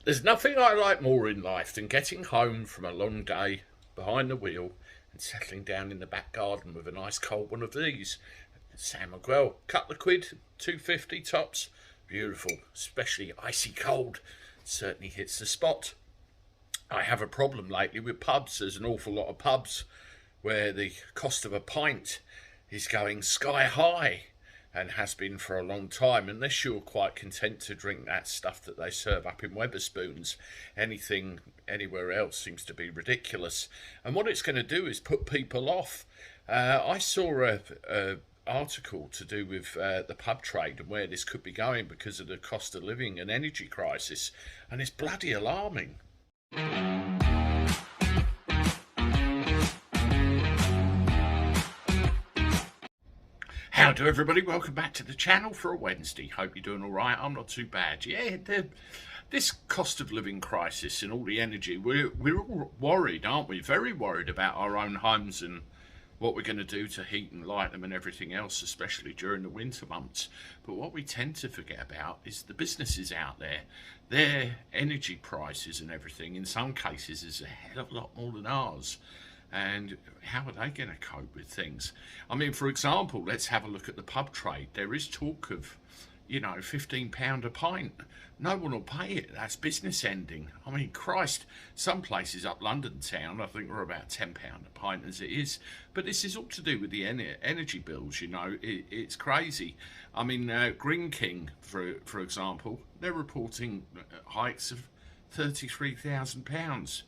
There's nothing I like more in life than getting home from a long day behind the wheel and settling down in the back garden with a nice cold one of these. Sam McGwell, couple of quid, 250 tops. Beautiful, especially icy cold. Certainly hits the spot. I have a problem lately with pubs. There's an awful lot of pubs where the cost of a pint is going sky high and has been for a long time, unless you're quite content to drink that stuff that they serve up in Wetherspoons. Anything anywhere else seems to be ridiculous. And what it's going to do is put people off. I saw a article to do with the pub trade and where this could be going because of the cost of living and energy crisis, and it's bloody alarming. Howdy everybody, welcome back to the channel for a Wednesday. Hope you're doing alright, I'm not too bad. Yeah, this cost of living crisis and all the energy, we're all worried, aren't we? Very worried about our own homes and what we're going to do to heat and light them and everything else, especially during the winter months. But what we tend to forget about is the businesses out there. Their energy prices and everything, in some cases, is a hell of a lot more than ours. And how are they going to cope with things? I mean, for example, let's have a look at the pub trade. There is talk of, £15 a pint. No one will pay it. That's business ending. I mean, Christ, some places up London town, I think we're about £10 a pint as it is. But this is all to do with the energy bills, It's crazy. I mean, Green King, for example, they're reporting hikes of £33,000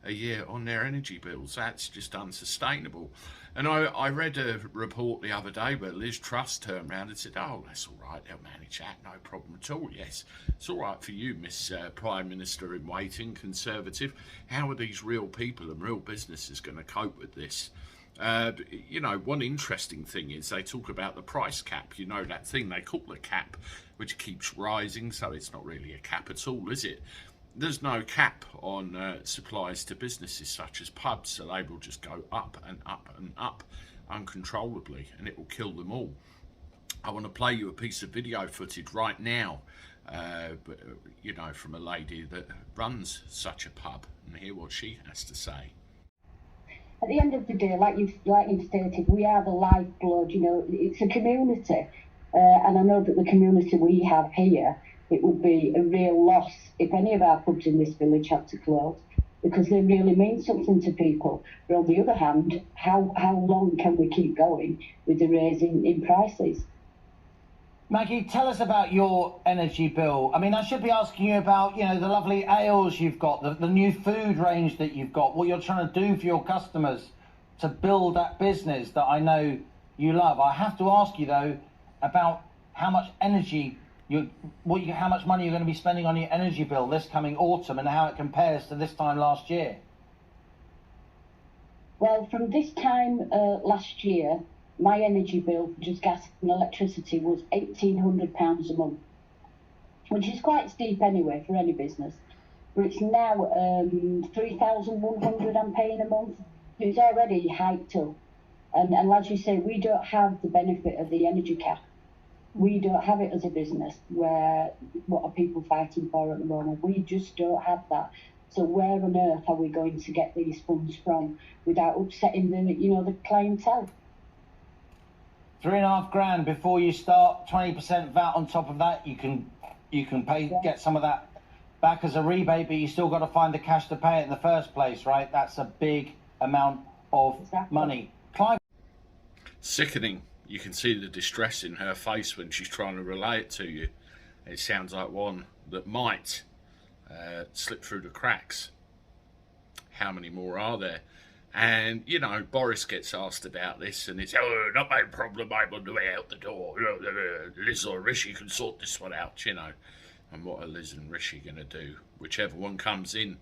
a year on their energy bills. That's just unsustainable. And I read a report the other day where Liz Truss turned around and said, oh, that's all right, they'll manage that, no problem at all. Yes, it's all right for you, Miss Prime Minister in waiting, Conservative. How are these real people and real businesses going to cope with this? One interesting thing is they talk about the price cap, that thing they call the cap, which keeps rising, so it's not really a cap at all, is it? There's no cap on supplies to businesses such as pubs, so they will just go up and up and up uncontrollably, and it will kill them all. I want to play you a piece of video footage right now, from a lady that runs such a pub, and hear what she has to say. At the end of the day, like you've stated, we are the lifeblood. It's a community, and I know that the community we have here, it would be a real loss if any of our pubs in this village had to close, because they really mean something to people. But on the other hand, how long can we keep going with the raise in prices? Maggie, tell us about your energy bill. I mean, I should be asking you about, the lovely ales you've got, the new food range that you've got, what you're trying to do for your customers to build that business that I know you love. I have to ask you, though, about how much energy how much money you're going to be spending on your energy bill this coming autumn and how it compares to this time last year. Well, from this time last year, my energy bill, just gas and electricity, was £1,800 a month, which is quite steep anyway for any business. But it's now £3,100 I'm paying a month. It's already hiked up. And as you say, we don't have the benefit of the energy cap. We don't have it as a business. What are people fighting for at the moment? We just don't have that. So where on earth are we going to get these funds from without upsetting the clientele? $3,500 before you start. 20% VAT on top of that. You can get some of that back as a rebate, but you still got to find the cash to pay it in the first place, right? That's a big amount of money. Clive. Sickening. You can see the distress in her face when she's trying to relay it to you. It sounds like one that might slip through the cracks. How many more are there? And, Boris gets asked about this, and it's, oh, not my problem, I'm on the way out the door. Liz or Rishi can sort this one out, And what are Liz and Rishi going to do? Whichever one comes in.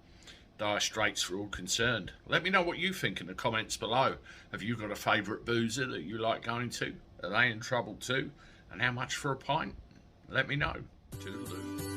Dire straits for all concerned. Let me know what you think in the comments below. Have you got a favourite boozer that you like going to? Are they in trouble too? And how much for a pint? Let me know. Toodaloo.